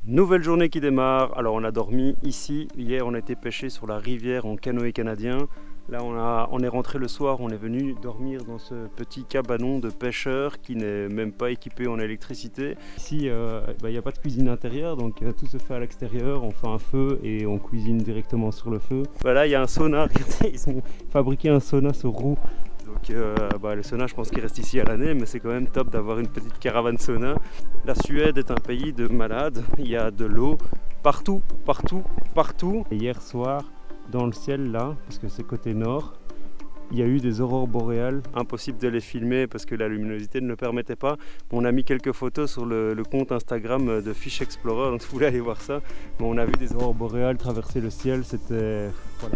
Nouvelle journée qui démarre. Alors on a dormi ici. Hier on a été pêcher sur la rivière en canoë canadien. Là on est rentré le soir, on est venu dormir dans ce petit cabanon de pêcheurs qui n'est même pas équipé en électricité. Ici il n'y a pas de cuisine intérieure, donc tout se fait à l'extérieur. On fait un feu et on cuisine directement sur le feu. Voilà, il y a un sauna, regardez, ils ont fabriqué un sauna sur roue. Donc le sauna, je pense qu'il reste ici à l'année, mais c'est quand même top d'avoir une petite caravane sauna. La Suède est un pays de malades, il y a de l'eau partout, partout, partout. Et hier soir, dans le ciel là, parce que c'est côté nord, il y a eu des aurores boréales. Impossible de les filmer parce que la luminosité ne le permettait pas. On a mis quelques photos sur le compte Instagram de Fish Explorer, donc si vous voulez aller voir ça. Mais on a vu des aurores boréales traverser le ciel, c'était voilà,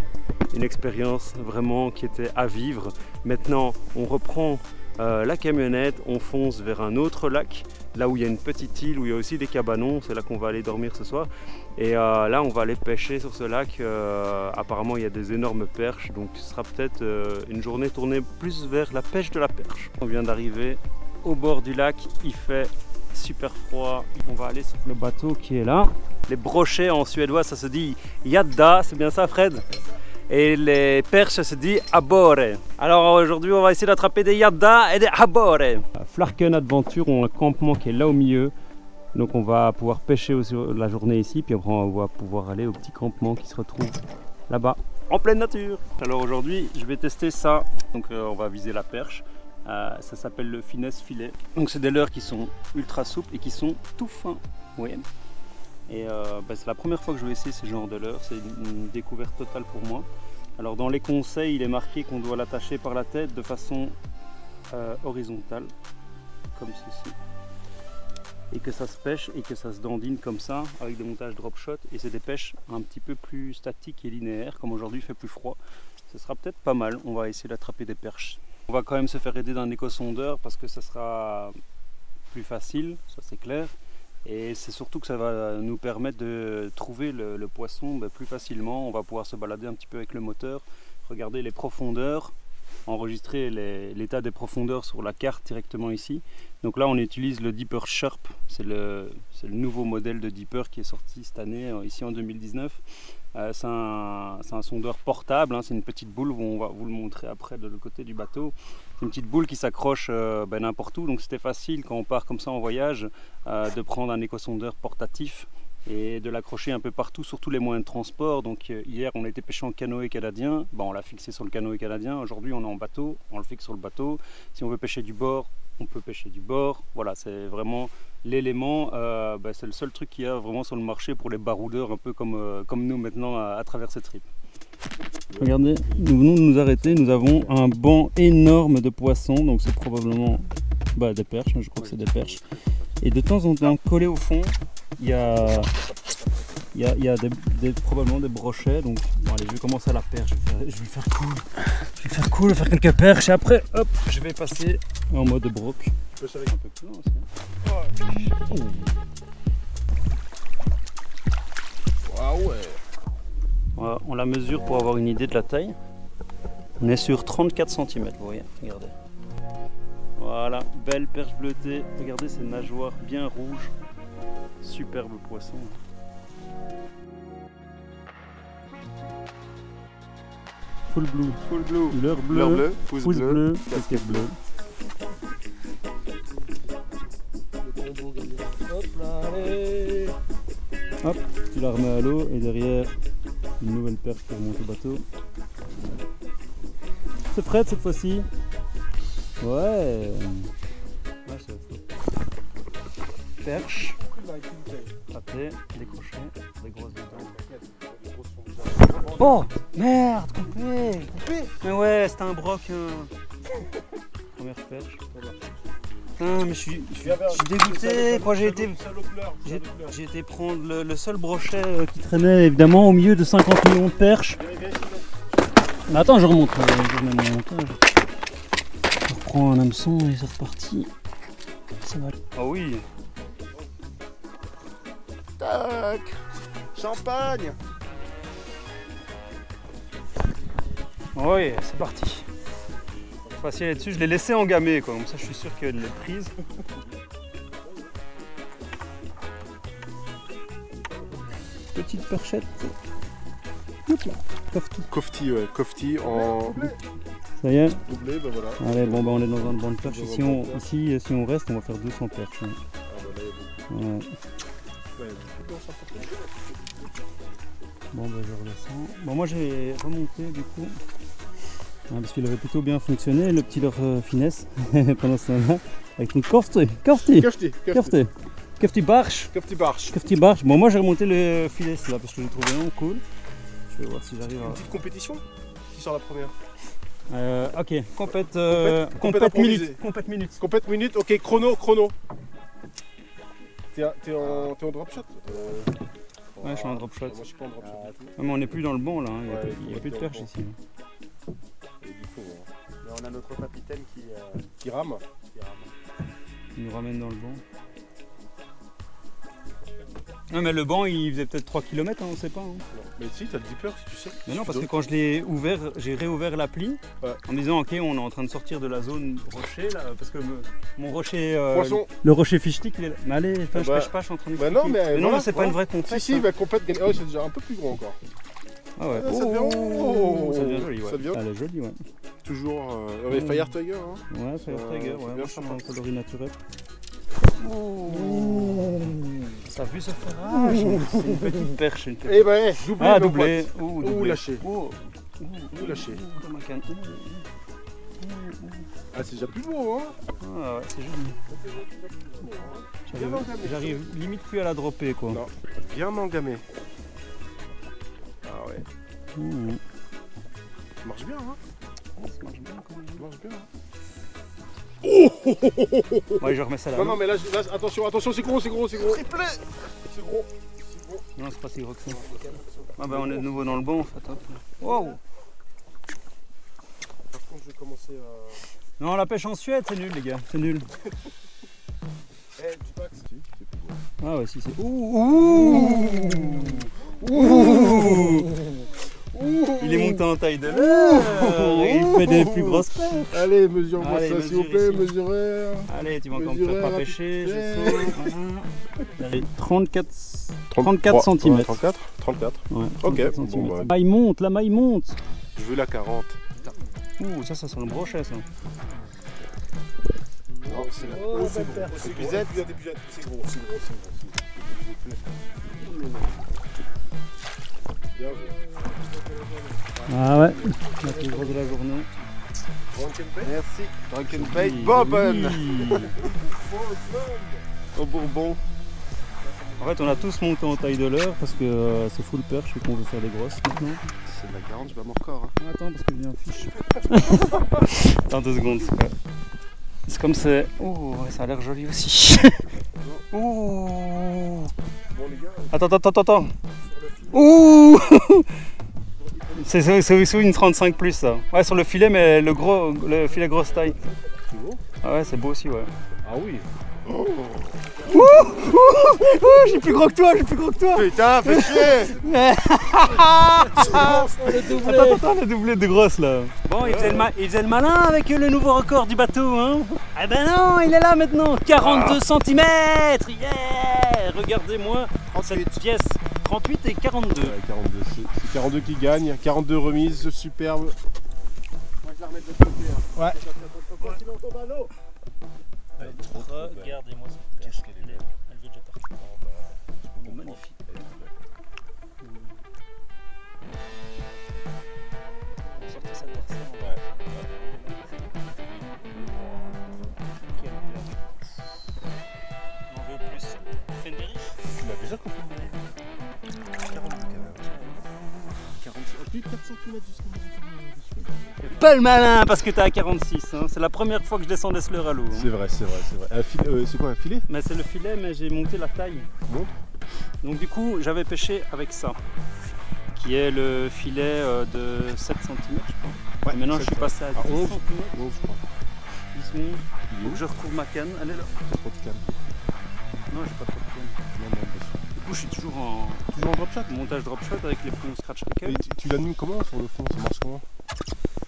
une expérience vraiment qui était à vivre. Maintenant, on reprend la camionnette, on fonce vers un autre lac, là où il y a une petite île, où il y a aussi des cabanons, c'est là qu'on va aller dormir ce soir. Et là, on va aller pêcher sur ce lac. Apparemment, il y a des énormes perches, donc ce sera peut-être une journée tournée plus vers la pêche de la perche. On vient d'arriver au bord du lac, il fait super froid. On va aller sur le bateau qui est là. Les brochets en suédois, ça se dit yadda, c'est bien ça Fred? Et les perches, ça se dit abore. Alors aujourd'hui, on va essayer d'attraper des yadda et des abore. Flarken Adventure ont un campement qui est là au milieu. Donc on va pouvoir pêcher aussi la journée ici, puis après on va pouvoir aller au petit campement qui se retrouve là-bas, en pleine nature. Alors aujourd'hui, je vais tester ça. Donc on va viser la perche. Ça s'appelle le finesse filet. Donc c'est des leurres qui sont ultra souples et qui sont tout fins. Oui. Et c'est la première fois que je vais essayer ce genre de leurre. C'est une découverte totale pour moi. Alors dans les conseils, il est marqué qu'on doit l'attacher par la tête de façon horizontale, comme ceci. Et que ça se pêche et que ça se dandine comme ça avec des montages drop shot, et c'est des pêches un petit peu plus statiques et linéaires. Comme aujourd'hui il fait plus froid, ce sera peut-être pas mal. On va essayer d'attraper des perches. On va quand même se faire aider d'un éco-sondeur parce que ça sera plus facile, ça c'est clair, et c'est surtout que ça va nous permettre de trouver le poisson plus facilement. On va pouvoir se balader un petit peu avec le moteur, regarder les profondeurs, enregistrer l'état des profondeurs sur la carte directement ici. Donc là on utilise le Deeper Sharp, c'est le nouveau modèle de Deeper qui est sorti cette année, ici en 2019. C'est un sondeur portable, hein, c'est une petite boule, on va vous le montrer après de l'autre côté du bateau. C'est une petite boule qui s'accroche n'importe où, donc c'était facile quand on part comme ça en voyage de prendre un éco-sondeur portatif et de l'accrocher un peu partout sur tous les moyens de transport. Donc hier on a été pêcher en canoë canadien, on l'a fixé sur le canoë canadien. Aujourd'hui on est en bateau, on le fixe sur le bateau. Si on veut pêcher du bord, on peut pêcher du bord. Voilà, c'est vraiment l'élément, c'est le seul truc qu'il y a vraiment sur le marché pour les baroudeurs un peu comme nous maintenant à travers cette trip. Regardez, nous venons de nous arrêter, nous avons un banc énorme de poissons, donc c'est probablement des perches, je crois que c'est des perches. Et de temps en temps, collé au fond, il y a probablement des brochets. Donc bon, allez, je vais commencer à la perche, je vais faire cool. Je vais faire cool, faire quelques perches et après hop, je vais passer en mode broc. Je peux avec un peu plus loin aussi. Ah ouais. Voilà, on la mesure pour avoir une idée de la taille. On est sur 34 cm, vous voyez, regardez. Voilà, belle perche bleutée. Regardez ces nageoires bien rouges. Superbe poisson. Full blue. Full blue. Leurre bleu. Pouce bleu. Casquette bleue. Hop là, allez. Hop, tu la remets à l'eau et derrière une nouvelle perche pour monter au bateau. C'est Fred cette fois-ci. Ouais. Là, c'est perche. Raté, décroché, des grosses dedans. Oh merde, coupé. Mais ouais, c'était un broc. Première perche. Putain, mais je suis dégoûté. Quoi, j'ai été prendre le seul brochet qui traînait évidemment au milieu de 50 millions de perches. Mais attends, je remonte. Je remets mon montage. Je reprends un hameçon et c'est reparti. Ça va. Ah oui. Tac. Champagne. Oui, c'est parti. Facile là-dessus, je l'ai laissé engamer quoi, comme ça je suis sûr qu'elle l'est prise. petite perchette. Hop là, Kofti. Kofti, ouais, Kofti en Ça y est. doublé, ben voilà. Allez, bon, bah, on est dans un banc de perche. Ici, si on reste, on va faire 200 perches. Hein. Ah, ben là, il y a beaucoup. Ouais. Ouais, beaucoup de perches. Bon, bah, je redescends. Bon, moi, j'ai remonté du coup. Parce qu'il avait plutôt bien fonctionné, le petit leur finesse pendant ce temps-là. Avec une Kofti. Kofti barche. Kofti barche. Kofti barche. Bon, moi, j'ai remonté le filet là parce que je l'ai trouvé vraiment cool. Je vais voir si j'arrive à. Une petite compétition? Qui sort la première? Ok, compète improvisée. minute. Compète minute, ok, chrono. T'es en drop shot? Ouais, je suis en drop shot. Moi je suis pas en drop shot. Ah, mais on n'est plus dans le banc là, hein. Il n'y a faut plus être de dans perche le ici. Et du coup, Mais on a notre capitaine qui rame. Il nous ramène dans le banc. Non, mais le banc il faisait peut-être 3 km, hein, on sait pas. Hein. Mais si, t'as le dipper si tu sais. Mais non, parce que quand je l'ai ouvert, j'ai réouvert l'appli en me disant ok, on est en train de sortir de la zone rocher là, parce que mon rocher, le rocher fichtique, il est là. Mais allez, je pêche pas, je suis en train de non, mais non, voilà, c'est pas une vraie compète. Si, bah compète, oh, c'est déjà un peu plus gros encore. Ah ouais, ça devient joli, ouais. Elle est jolie, ouais. Toujours Fire Tiger, hein. Ouais, Fire Tiger, ouais, moi je suis en coloris naturel. Ça a vu se faire. C'est une petite perche. Eh ben, doublé. Ah, doublé. Ou lâché. Ou lâché. Ah, c'est déjà plus beau, hein. Ah ouais, c'est joli. J'arrive limite plus à la dropper, quoi. Non, bien engamé. Ah ouais. Ça marche bien, hein. Ça marche bien, quand même. Ça marche bien, hein. Ouais, je remets ça là. Non, mais là, attention, c'est gros. Triplé. C'est gros. Non, c'est pas si gros que ça. Ah bah on est de nouveau dans le banc en fait. Hop. Wow. Par contre, je vais commencer à... Non, la pêche en Suède, c'est nul les gars, c'est nul. Eh, dis pas que c'est plus beau. Ah ouais, si c'est... Il est monté en taille de l'air, il fait des plus grosses pêches. Allez, mesure-moi ça s'il vous plaît, ici. mesurez. Allez, tu vas encore me faire pas pêcher, je sais. Allez, 34 cm. Ouais, 34. Ouais, ok, bon, bon, bah. La maille monte. Je veux la 40. Ça sent le brochet ça. Non, c'est là. C'est gros. C'est gros. Bien joué. Ah ouais, la plus grosse de la journée. Merci. Drunken Bait Bourbon. Au Bourbon. En fait, on a tous monté en taille de l'heure parce que c'est full perche et qu'on veut faire des grosses maintenant. C'est de la 40, je bats mon record. Hein. Attends, parce que je viens fiche. Attends 2 secondes. C'est comme c'est. Oh, ouais, ça a l'air joli aussi. Oh. Bon, les gars. Attends. Ouh. C'est sous une 35 plus ça. Ouais, sur le filet, mais le filet grosse taille. C'est beau. Ah ouais, c'est beau aussi, ouais. Ah oui. J'ai plus gros que toi. Putain, fais chier. Attends, le doublé de grosse là. Bon, il faisait le malin avec le nouveau record du bateau, hein. Ah ben non, il est là maintenant. 42 cm. Yeah. Regardez-moi cette pièce. 38 et 42. Ouais, 42, c'est 42 qui gagne. 42 remises, superbe. Moi, je la remets de l'autre côté. Hein. Ouais. Sinon, on tombe à l'eau. Regardez-moi cette pièce qu'elle est. Elle veut déjà partir. Elle est magnifique. On sortait sa dorsale. Quelle perle. On veut plus. Fendery. Tu l'as déjà confirmé. 42 quand même. 46. Plus de 4 cm jusqu'à Pas le malin parce que t'es à 46. Hein. C'est la première fois que je descends des slurs à l'eau. Hein. C'est vrai. C'est quoi un filet? Mais c'est le filet, mais j'ai monté la taille. Montre. Donc du coup, j'avais pêché avec ça, qui est le filet de 7 cm, je crois. Ouais, et maintenant, je suis passé à 10 11 cm. 11 je crois. 10 cm. Donc je retrouve ma canne. Elle est là. T'as trop de canne. Non, j'ai pas trop de canne. Non, bien sûr. Du coup, je suis toujours en drop shot. montage drop shot avec les plombs scratch Et tackle. tu l'animes comment sur le fond? Ça marche comment?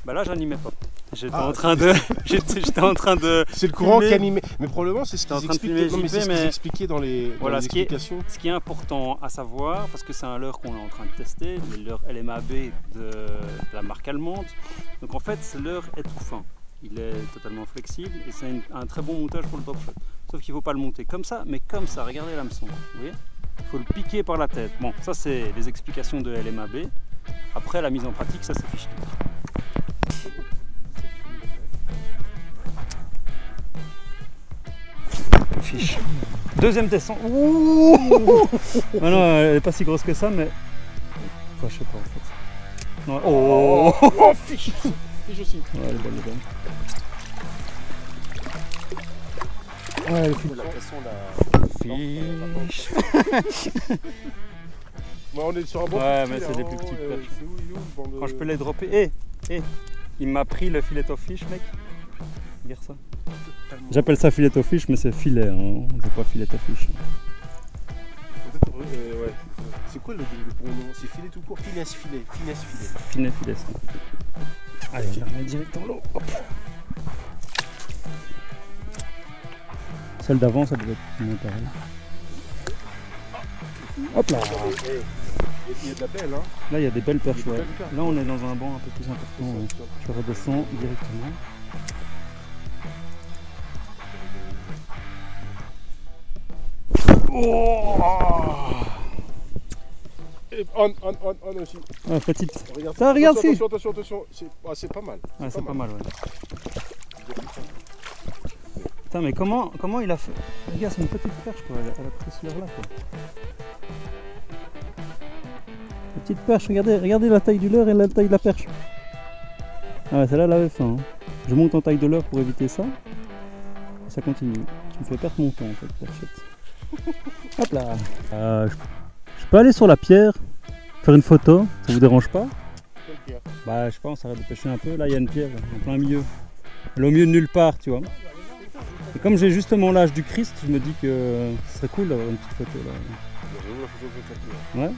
Bah là, j'animais pas. J'étais en train de. J'étais en train de. C'est le courant filmer. qui anime. Mais probablement, c'est ce J'étais en qu'ils train de filmer expliquaient. Non, mais c'est JP, ce qu'ils expliquaient dans les Voilà, ce qui est- explications. Ce qui est important à savoir, parce que c'est un leurre qu'on est en train de tester, le leurre LMAB de la marque allemande. Donc en fait, ce leurre est tout fin. Il est totalement flexible et c'est un très bon montage pour le top shot. Sauf qu'il ne faut pas le monter comme ça, mais comme ça. Regardez l'hameçon. Vous voyez ? Il faut le piquer par la tête. Bon, ça c'est les explications de LMAB. Après, la mise en pratique, ça c'est fiche. Fiche. Deuxième descente. Ouh ah non, elle n'est pas si grosse que ça, mais. Enfin, je sais pas en fait. Non, oh, Oh, fiche. Fiche aussi. Ouais, elle est bonne, elle est bonne. Ouais, elle La pression, la... fiche. Ouais, on est sur un bon Ouais, petit mais là, c'est des hein, plus petites perches. C'est où, il est où, le banc de... Quand je peux les dropper. Il m'a pris le filet of fish, mec. Regarde ça. J'appelle ça filet of fish, mais c'est filet, hein. C'est pas filet of fish. Ouais. C'est quoi le bon nom? C'est filet tout court? Finesse filet. Finesse filet. Filet, ça. Allez, je la remets direct dans l'eau. Hop. Celle d'avant, ça devait être moins pareil. Hop là. Il y a de la belle, hein. Là, il y a des belles perches. Il y a des Ouais. belles perches. Là, on est dans un banc un peu plus important. Ouais. Je redescends directement. Oh Et on aussi. ah, petite. Regarde. Ça, regarde, attention, attention. C'est pas mal. Ah, c'est pas mal, ouais. Putain, mais comment il a fait? Regarde, c'est une petite perche, quoi. Elle a pris ce leurre là, quoi. La petite perche, regardez la taille du leurre et la taille de la perche. Ah ouais, celle-là, elle avait faim. Hein. Je monte en taille de leurre pour éviter ça. Et ça continue. Tu me fais perdre mon temps, en fait, perchette. Hop là. Je peux aller sur la pierre, faire une photo, ça vous dérange pas? Bah, je sais pas, on s'arrête de pêcher un peu. Là, il y a une pierre en plein milieu. Elle est au milieu de nulle part, tu vois. Et comme j'ai justement l'âge du Christ, je me dis que ce serait cool d'avoir une petite photo là. Ouais.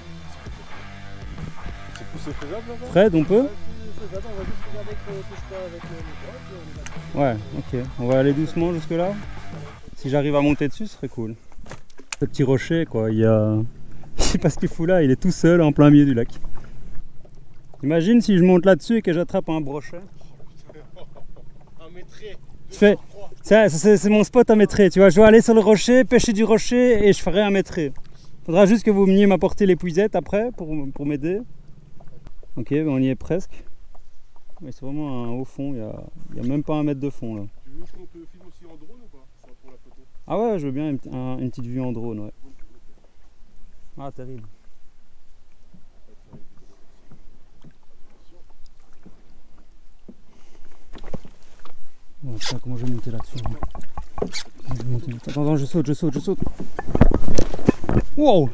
C'est faisable là-bas? Fred, on peut? C'est faisable, on va juste regarder que je touche pas avec le micro, et puis on y va. Ouais, ok. On va aller doucement jusque là. Si j'arrive à monter dessus, ce serait cool. Ce petit rocher, quoi, il y a... Je sais pas ce qu'il fout là, il est tout seul en plein milieu du lac. Imagine si je monte là-dessus et que j'attrape un brochet. Un métré. Je fais... C'est mon spot à métrer, tu vois. Je dois aller sur le rocher, pêcher du rocher et je ferai un métré. Faudra juste que vous veniez m'apporter l'épuisette après pour m'aider. Ok, ben on y est presque. Mais c'est vraiment un haut fond, il y a même pas 1 mètre de fond là. Tu veux qu'on te filme aussi en drone ou pas? Pour la photo. Ah ouais, je veux bien une petite vue en drone, ouais. Ah, terrible. Oh, putain, comment je vais monter là-dessus? Attends, je saute. Wow!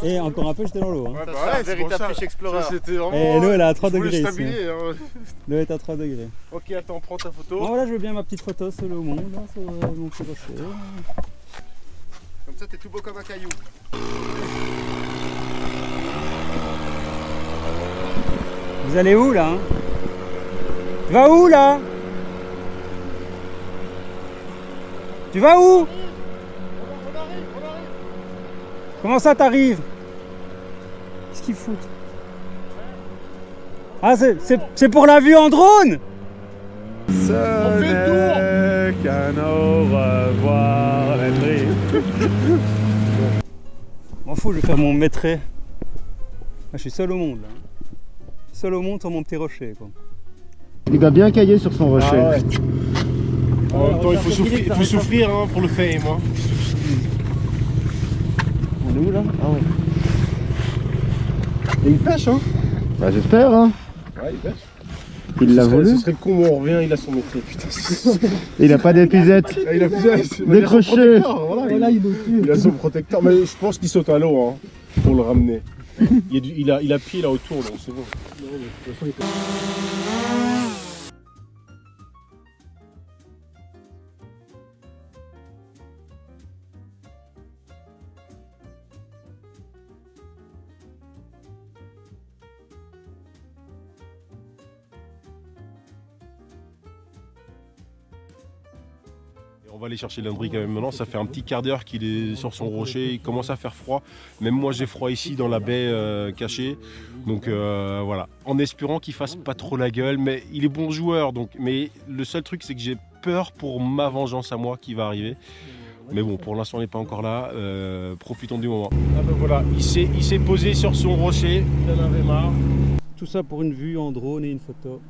Et encore un peu, j'étais dans l'eau. Hein. Ouais, C'est un véritable fish explorer. C'était vraiment. Et l'eau, elle est à 3 je voulais degrés ici. stabiliser, hein. L'eau est à 3 degrés. Ok, attends, prends ta photo. Bon, voilà, je veux bien ma petite photo sur le monde, là, sur mon petit rocher. Comme ça, t'es tout beau comme un caillou. Vous allez où là? Tu vas où là? Tu vas où? Comment ça t'arrives? Qu'est-ce qu'ils foutent? Ah, c'est pour la vue en drone? On fait le tour. Qu'un au revoir, maîtré. M'en fous, je vais faire mon maîtré. Ah, je suis seul au monde là. Seul au monde sur mon petit rocher quoi. Il va bien cailler sur son rocher. Ah ouais. En même temps, il faut souffrir hein, pour le fame. Hein. On est où là? Ah ouais. Et il pêche hein? Bah j'espère hein. Ouais, il pêche. Il l'a voulu. Ce serait con où on revient, il a son métier. Putain, Il a pas d'épuisette. il a Décroché. Voilà, il a son protecteur. Mais je pense qu'il saute à l'eau hein, pour le ramener. Il a pied là autour, donc c'est bon. On va aller chercher l'Andry quand même maintenant, ça fait un petit quart d'heure qu'il est sur son rocher, il commence à faire froid. Même moi j'ai froid ici dans la baie cachée. Donc voilà, en espérant qu'il fasse pas trop la gueule, mais il est bon joueur. Donc, mais le seul truc c'est que j'ai peur pour ma vengeance à moi qui va arriver. Mais bon, pour l'instant on n'est pas encore là, profitons du moment. Ah ben voilà, il s'est posé sur son rocher, il en avait marre. Tout ça pour une vue en drone et une photo.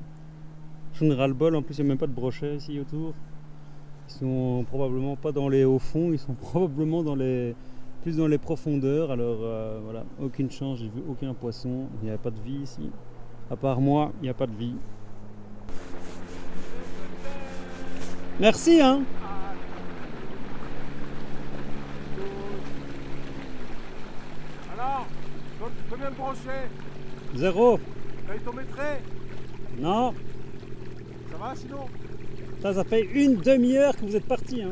Je ne ras le bol, en plus il n'y a même pas de brochet ici autour. Ils sont probablement pas dans les hauts fonds, ils sont probablement plus dans les profondeurs. Alors voilà, aucune chance, j'ai vu aucun poisson, il n'y a pas de vie ici. À part moi, il n'y a pas de vie. Merci hein. Alors, combien de brochets? 0. T'as eu ton maîtrise? Non, Ça va sinon? ça fait une demi-heure que vous êtes parti hein.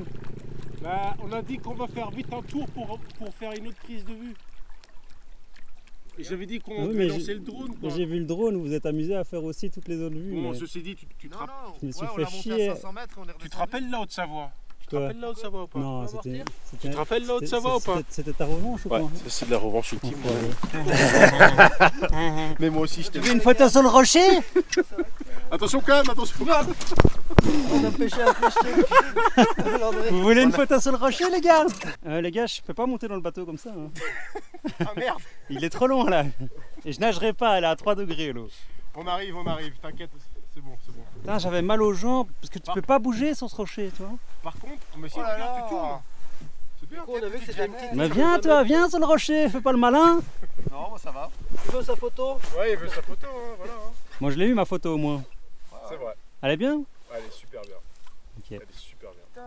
Bah, on a dit qu'on va faire vite un tour pour faire une autre prise de vue. Et j'avais dit qu'on Oui, devait mais lancer le drone quoi. J'ai vu le drone, vous vous êtes amusé à faire aussi toutes les autres vues. Bon, mais ceci dit, tu te rappelles. je me suis on fait l'a monté chier. à 500 mètres et on est Tu redescendu. te rappelles la Haute-Savoie? Tu te Quoi rappelles la Haute-Savoie ou pas? Non, Tu te rappelles la Haute-Savoie ou pas? C'était ta revanche ou Ouais, quoi? ça c'est de la revanche ultime. Mais moi aussi je t'ai Une photo sur le rocher? Attention quand même, attention. On a pêché un pêche. Vous voulez une photo sur le rocher les gars? Les gars, je peux pas monter dans le bateau comme ça. Hein. Ah merde. Il est trop long là. Et je nagerai pas, elle est à 3 degrés l'eau. On arrive, t'inquiète, c'est bon, c'est bon. Putain, j'avais mal aux jambes parce que tu peux pas bouger sur ce rocher, tu vois. Par contre, mais si Oh là regarde, là. tu tournes. C'est bien. On a vu que c'était une petite. Mais viens toi, viens sur le rocher, fais pas le malin. Non, moi ça va. Tu veux sa photo? Ouais, il veut sa photo, hein, voilà. Hein. Moi je l'ai eu ma photo au moins. C'est vrai. Elle est bien? Ouais, elle est super bien. Ok. Elle est super bien.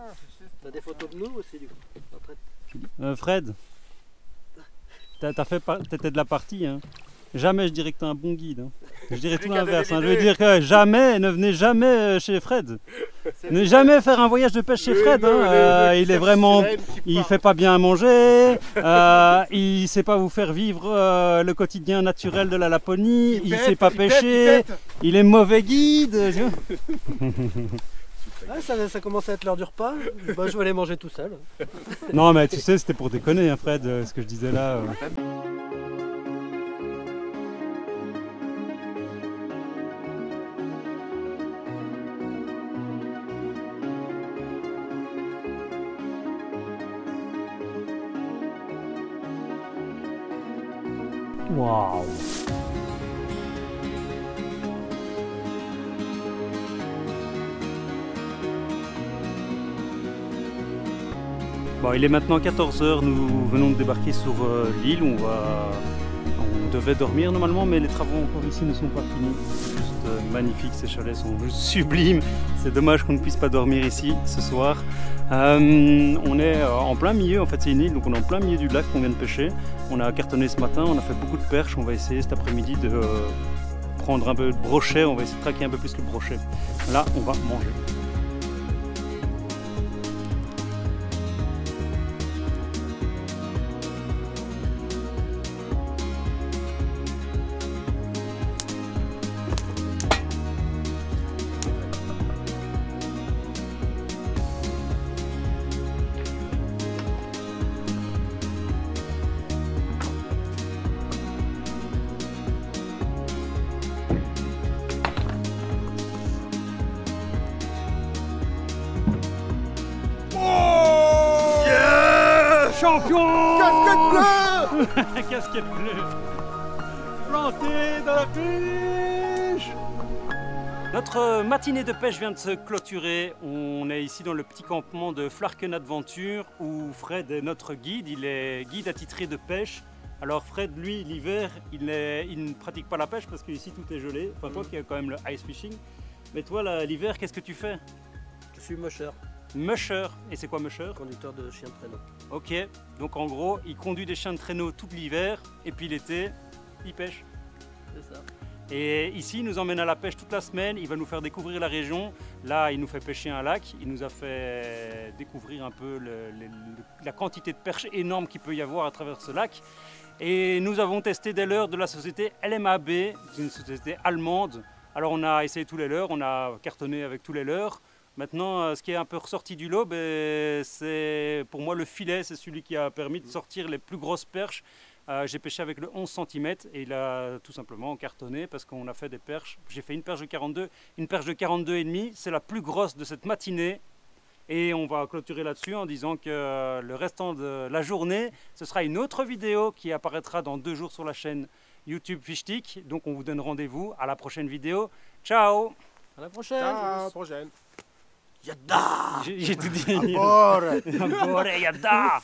T'as des photos de nous aussi du coup? Fred, t'étais de la partie. Hein. Jamais je dirais que t'es un bon guide. Hein. Je dirais tout l'inverse. Hein. Je veux dire que jamais, ne venez jamais chez Fred. Ne jamais faire un voyage de pêche chez Fred. Hein. Il est vraiment, il fait pas bien à manger. Il sait pas vous faire vivre le quotidien naturel de la Laponie. Il sait pas pêcher. Il est mauvais guide. Ah, ça commence à être l'heure du repas. Bah, je vais aller manger tout seul. Non mais tu sais, c'était pour déconner, hein, Fred, ce que je disais là. Waouh! Bon, il est maintenant 14 h, nous venons de débarquer sur l'île où on devait dormir normalement, mais les travaux encore ici ne sont pas finis. C'est juste magnifique, ces chalets sont juste sublimes. C'est dommage qu'on ne puisse pas dormir ici ce soir. On est en plein milieu, en fait c'est une île, donc on est en plein milieu du lac qu'on vient de pêcher. On a cartonné ce matin, on a fait beaucoup de perches, on va essayer cet après-midi de prendre un peu de brochet, on va essayer de traquer un peu plus le brochet. Là, on va manger. Champion! Casquette bleue! Casquette bleue! Planté dans la pêche! Notre matinée de pêche vient de se clôturer. On est ici dans le petit campement de Flarken Adventure où Fred est notre guide. Il est guide attitré de pêche. Alors Fred, lui, l'hiver, il ne pratique pas la pêche parce qu'ici tout est gelé. Enfin toi qui as quand même le ice fishing. Mais toi, l'hiver, qu'est-ce que tu fais? Je suis musher, Musher. Et c'est quoi musher? conducteur de chien de traîneau. Ok, donc en gros, il conduit des chiens de traîneau tout l'hiver et puis l'été, il pêche. C'est ça. Et ici, il nous emmène à la pêche toute la semaine, il va nous faire découvrir la région. Là, il nous fait pêcher un lac, il nous a fait découvrir un peu la quantité de perches énorme qu'il peut y avoir à travers ce lac. Et nous avons testé des leurres de la société LMAB, une société allemande. Alors on a essayé tous les leurres, on a cartonné avec tous les leurres. Maintenant, ce qui est un peu ressorti du lot, c'est pour moi le filet, c'est celui qui a permis de sortir les plus grosses perches. J'ai pêché avec le 11 cm et il a tout simplement cartonné parce qu'on a fait des perches. J'ai fait une perche de 42, une perche de 42,5, c'est la plus grosse de cette matinée. Et on va clôturer là-dessus en disant que le restant de la journée, ce sera une autre vidéo qui apparaîtra dans 2 jours sur la chaîne YouTube Fishtik. Donc on vous donne rendez-vous à la prochaine vidéo. Ciao! À la prochaine. À la prochaine. Yadda. J'ai tout dit. Amore. Amore, yadda!